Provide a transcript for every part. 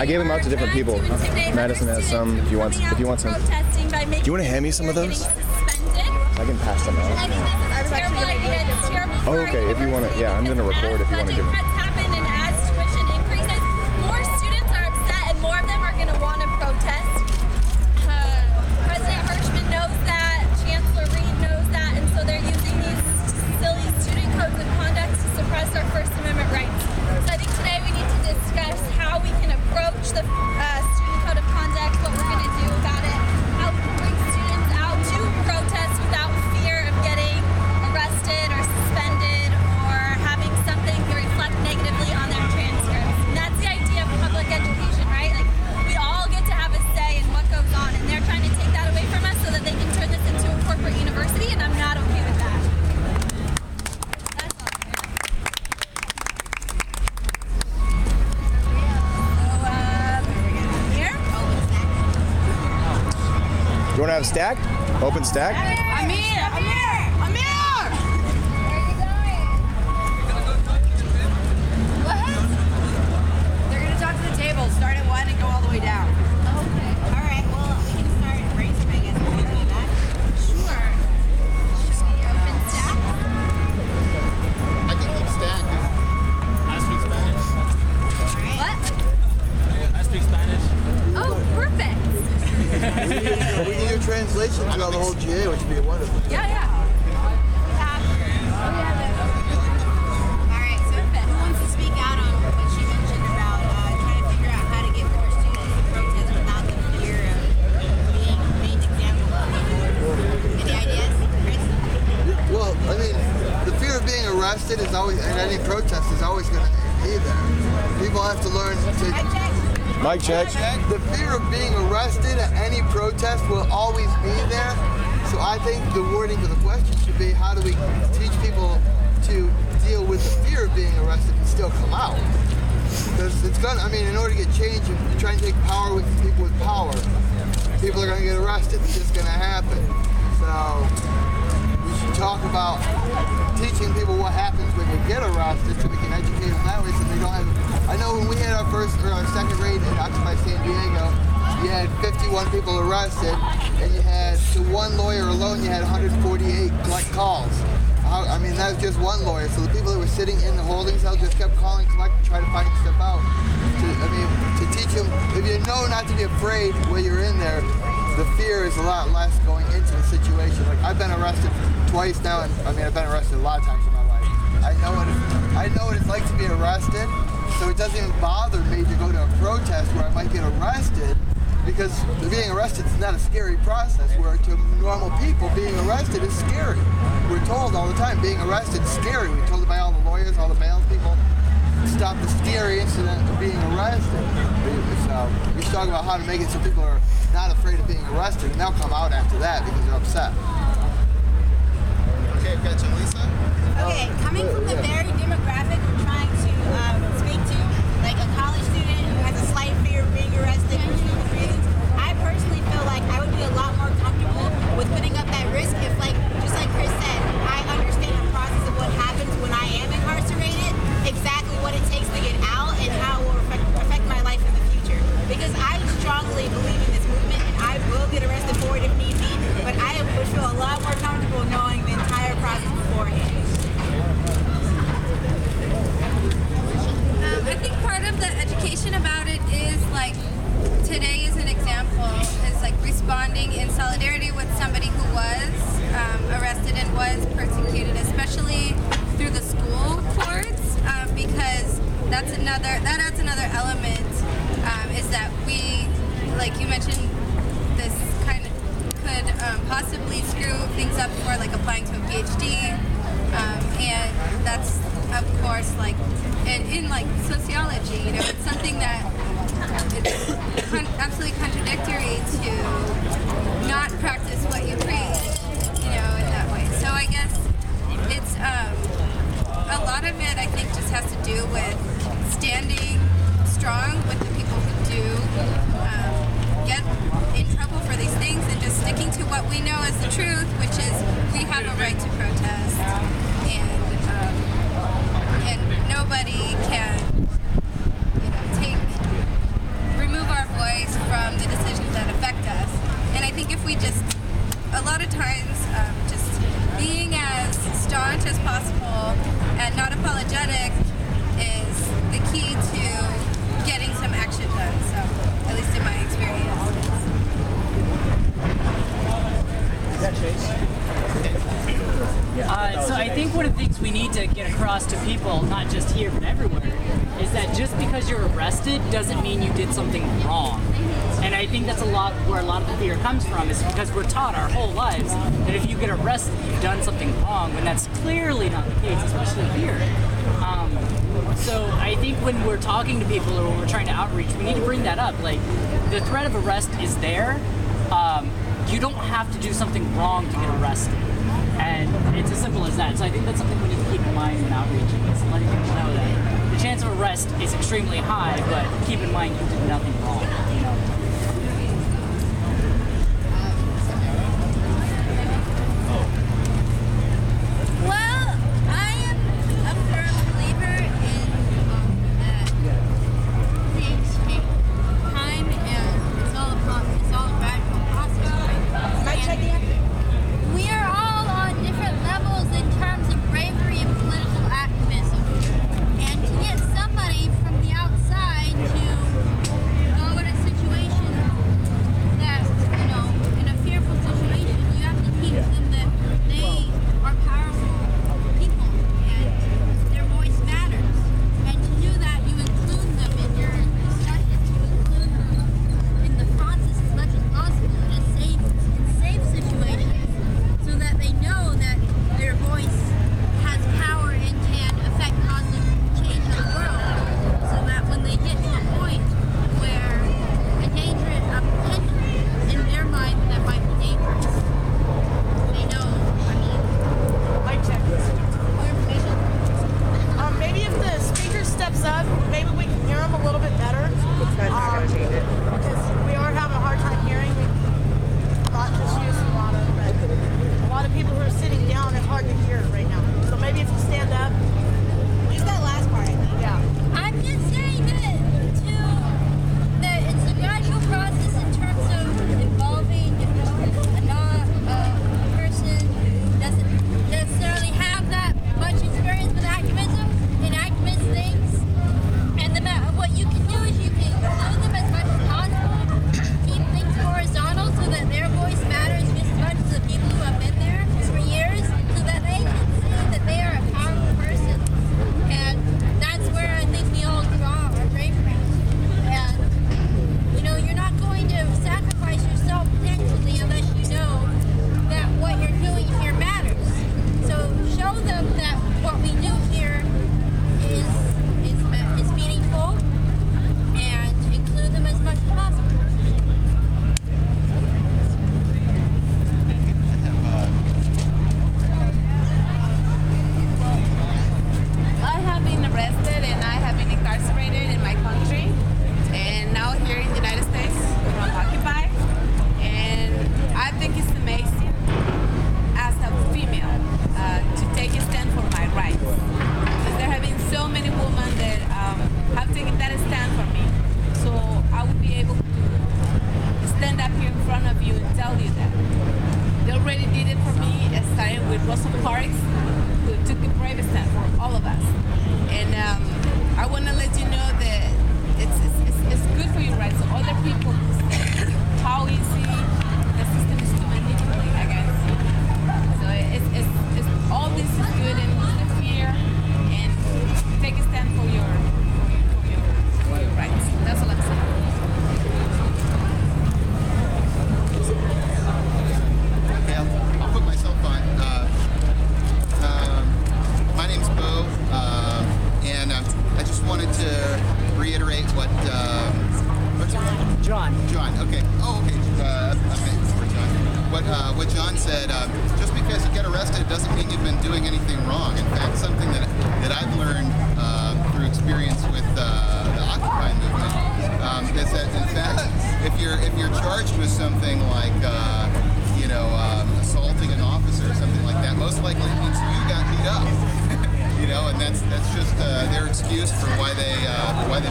gave them out to different people. Madison has some. If you want some. Do you want to hand me some of those? I can pass them out. I think this is a terrible idea. It's terrible for okay, if you want to, yeah, I'm going to record if you want to give them. Cuts happen, and as tuition increases, more students are upset, and more of them are going to want to protest. President Hirschman knows that, Chancellor Reed knows that, and so they're using these silly student codes of conduct to suppress our First Amendment rights. So I think today we need to discuss how we can approach the student code of conduct, what we're going to do about it, how we can bring students out to protest without fear of getting arrested or suspended or having something reflect negatively on their transcripts. And that's the idea of public education, right? Like, we all get to have a say in what goes on, and they're trying to take that away from us so that they can turn this into a corporate university, and I'm not okay with that. That's all. So, here? You want to have stack? Open stack? I'm here! They're going to talk to the table. Start at 1 and go all the way down. Okay. All right. Well, we can start brainstorming, I guess. Can we do that? Sure. Should we open stack? I can keep stack. I speak Spanish. What? I speak Spanish. Oh, perfect. We can do translation throughout the whole GA, which would be wonderful. Yeah. All right. So who wants to speak out on what she mentioned about trying to figure out how to get more students to protest without the fear of being made example of? Any ideas, Chris? Well, I mean, the fear of being arrested is always, and any protest is always going to be there. People have to learn to. Mic check. The fear of being arrested at any protest will always be there. So I think the wording for the question should be, how do we teach people to deal with the fear of being arrested and still come out? Because it's gonna, I mean, in order to get change, if you try and take power with people with power, people are gonna get arrested. It's just gonna happen. So we should talk about teaching people what happens when they get arrested, so we can educate them that way, so they don't have. I know when we had our first or our second raid in Occupy San Diego, you had 51 people arrested, and you had, to one lawyer alone, you had 148 collect calls. I mean, that was just one lawyer. So the people that were sitting in the holding cell just kept calling, collect, and try to find stuff out. To teach them, if you know not to be afraid when you're in there, the fear is a lot less going into the situation. Like, I've been arrested twice now, and I mean, I've been arrested a lot of times in my life. I know what it's like to be arrested. So it doesn't even bother me to go to a protest where I might get arrested, because being arrested is not a scary process, where to normal people, being arrested is scary. We're told all the time, being arrested is scary. We're told by all the lawyers, all the bail people, stop the scary incident of being arrested. So we should talk about how to make it so people are not afraid of being arrested, and they'll come out after that because they're upset. Okay, I've got you, Lisa. Okay, coming from the very demographic we're trying to speak to, like a college student who has a slight fear of being arrested for stupid reasons, I personally feel like I would be a lot more comfortable with putting up that risk if, like, just like Chris said, I understand the process of what happens when I am incarcerated, exactly what it takes to get out, and how it will affect my life in the future. Because I strongly believe in this movement, and I will get arrested for it if need be, but I would feel a lot more comfortable knowing the entire process beforehand. I think part of the education about it is, like, today is an example, is like responding in solidarity with somebody who was arrested and was persecuted, especially through the school courts, because that adds another element, is that we, like you mentioned, this kind of could possibly screw things up for, like, applying to a PhD, and that's, of course, like, in like sociology, you know, it's something that it's absolutely contradictory to not practice what you preach, you know, in that way. So I guess it's a lot of it, I think, just has to do with standing strong with the people who do get in trouble for these things, and just sticking to what we know is the truth, which is we have a right to protest, and nobody can, you know, across to people, not just here but everywhere, is that just because you're arrested doesn't mean you did something wrong. And I think that's where a lot of the fear comes from, is because we're taught our whole lives that if you get arrested, you've done something wrong, when that's clearly not the case, especially here. So I think when we're talking to people or when we're trying to outreach, we need to bring that up. Like, the threat of arrest is there. You don't have to do something wrong to get arrested. And it's as simple as that. So I think that's something we need to keep in mind in outreaching, is letting people know that the chance of arrest is extremely high, but keep in mind you did nothing wrong, you know. Well, I am a firm believer in that things take time, and it's all a gradual process. Mic check, yeah. We are all on different levels in terms of bravery and political activism. And to get somebody from the outside to go in a situation that's, in a fearful situation, you have to teach them that they are powerful people and their voice matters. And to do that, you include them in your discussions, you include them in the process as much as possible in safe situations, so that they know that their voice has power and can affect positive change in the world, so that when they get to a point where a dangerous potential in their mind that might be dangerous, they know, Mic check. Maybe if the speaker steps up, maybe we can hear him a little bit better. That's not going to change it. Because we are having a hard time hearing. Not just you, Solana, but a lot of people who are sitting down, it's hard to hear right now. So maybe if you stand up. Just that last part, I think. Yeah. I'm just saying that it's a gradual process in terms of involving a person who doesn't necessarily have that much experience with activism and activist things. And what you can do is you can include them as much as possible, keep things horizontal so that their voice matters just as much as the people who have been there for years, so that they can see that they are a powerful person. And that's where I think we all draw our bravery. And, you're not going to sacrifice yourself potentially unless you know that what you're doing here matters. So show them that what we do here is meaningful, and include them as much as possible. I have been arrested and I have been incarcerated in my country, and now here in the United States from Occupy. And I think it's amazing as a female to take a stand for my rights. Because there have been so many women that have taken that stand for me. So I would be able to stand up here in front of you and tell you that. They already did it for me, starting with Rosa Parks, who took a brave stand for all of us. And I want to let you know that it's good for your rights. So other people who say how easy the system is to manipulate against you. So it's all this is good, and lose the fear and take a stand for your rights. That's all I'm saying. Okay, I'll put myself on. My name's Bo, and I just wanted to reiterate what what's your name? John. John. Okay. Oh, okay. Okay. Sorry, John. What John said. Just because you get arrested doesn't mean you've been doing anything wrong. In fact, something that I've learned through experience with the Occupy movement is that, in fact, if you're charged with something like assaulting an officer or something like that, most likely it means you got beat up. And that's just their excuse for why they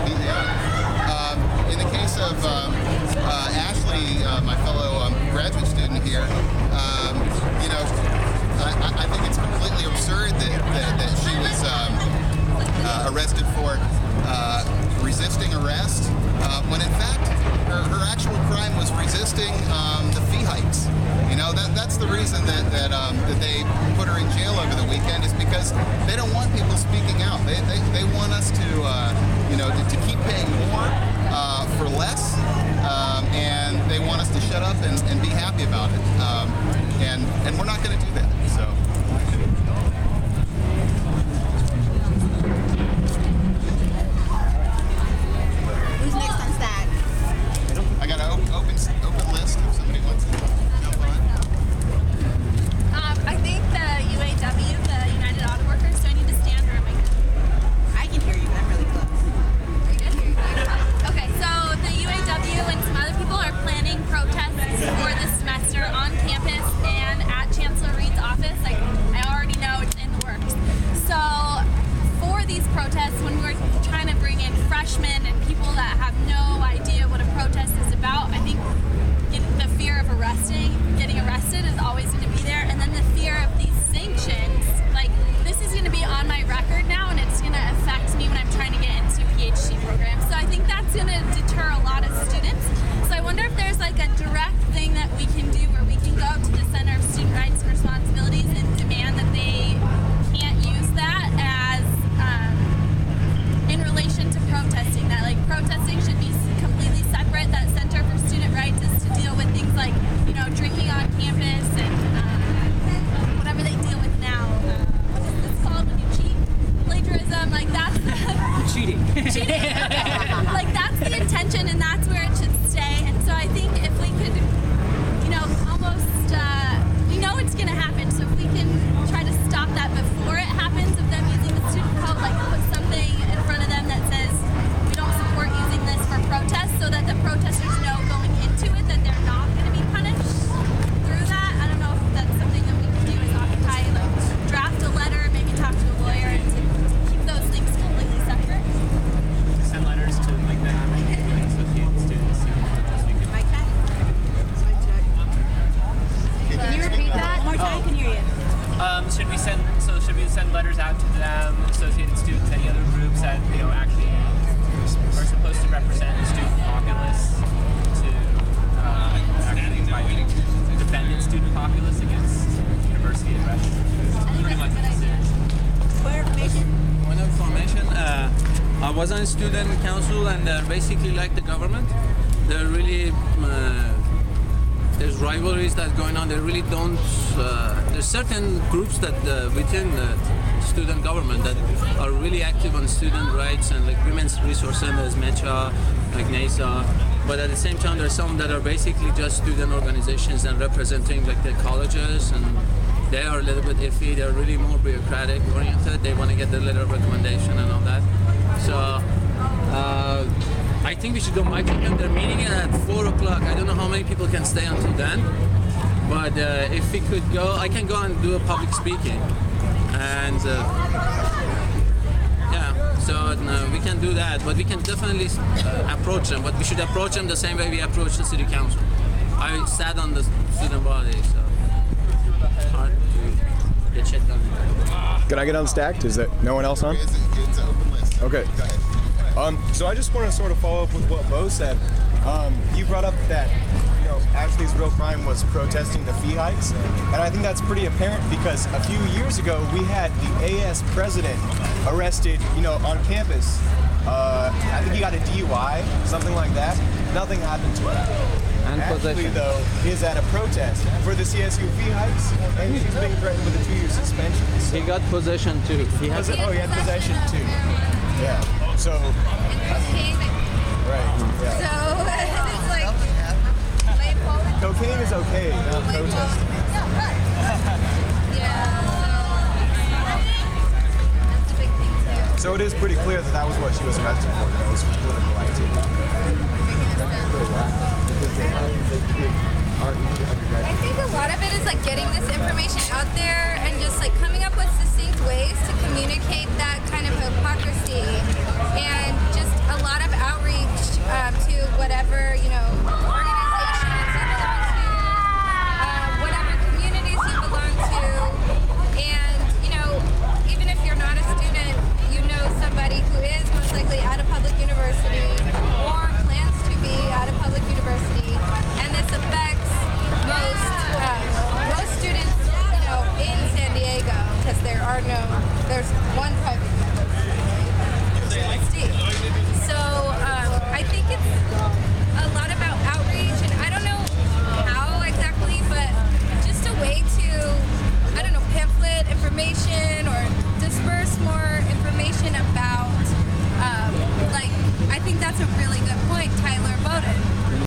beat you up. In the case of Ashley, my fellow graduate student here, I think it's completely absurd that she was arrested for resisting arrest, when in fact her actual crime was resisting the fee hikes. That's the reason that they put her in jail over the weekend, is because because they don't want people speaking out. They want us to, to keep paying more for less, and they want us to shut up and be happy about it. And we're not going to do that. So. Who's next on stack? I got an open list if somebody wants to jump on. I think the UAW, the United Auto Workers, do I need to stand or am I good? I can hear you, but I'm really close. Okay, so the UAW and some other people are planning protests for this semester on campus and at Chancellor Reed's office. Like, I already know it's in the works. So for these protests, when we're trying to bring in freshmen and people that have no idea what a protest is about, I think the fear of getting arrested is always going to be there. And then the fear of these sanctions, like, this is going to be on my record now and it's going to affect me when I'm trying to get into PhD programs. So I think that's going to deter a lot of students. So I wonder if there's like a direct thing that we can do where we can go to the Center of Student Rights and Responsibilities and demand that they can't use that as in relation to protesting, that like protesting should be completely separate. That Center for Student Rights is to deal with things like, drinking on campus and whatever they deal with now. What is this called when you cheat? Plagiarism, like that's Cheating. cheating. Like that's the intention and that's where it should stay. And so I think if we could, almost, we know it's going to happen. So if we can try to stop that before it happens, of them using the student code, like put something in front of them that says we don't support using this for protests, so that the protesters know going into it that they're not going to be punished through that. I don't know if that's something that we can do as Occupy, like draft a letter, maybe talk to a lawyer, and to keep those things completely separate. Send letters to like the associated students. Mic check? Can you repeat that? One more time, I can hear you. Should we send letters out to them, associated students, any other groups that actually are supposed to represent the student populace to actually fight defend its student populace against university aggression? Pretty much More information? One information, I was on student council and they're basically like the government. They're really, there's rivalries that's going on. They really don't, there's certain groups that within the student government that are really active on student rights and like Women's Resource Centers, MECHA, like NASA. But at the same time, there's some that are basically just student organizations and representing like the colleges, and they are a little bit iffy. They're really more bureaucratic oriented. They want to get the letter of recommendation and all that. So I think we should go micro them. They're meeting at 4 o'clock. I don't know how many people can stay until then. But if we could go, I can go and do a public speaking. And so we can do that. But we can definitely approach them. But we should approach them the same way we approach the city council. I sat on the student body, so it's hard to get shit done. Can I get unstacked? Is there no one else on? It's an open list. Okay. Go ahead. So I just want to sort of follow up with what Bo said. You brought up that, Ashley's real crime was protesting the fee hikes. And I think that's pretty apparent because a few years ago, we had the AS president arrested, on campus. I think he got a DUI, something like that. Nothing happened to him. And Ashley, possession. though, is at a protest for the CSU fee hikes, and she's being threatened with a 2-year suspension. So He got possession too. He has he had possession too. Yeah. So, In this case, right. Yeah. so it's like late Poland. Cocaine is okay, not protesting. Yeah. That's a big thing too. So it is pretty clear that that was what she was arrested for. That was for political activity.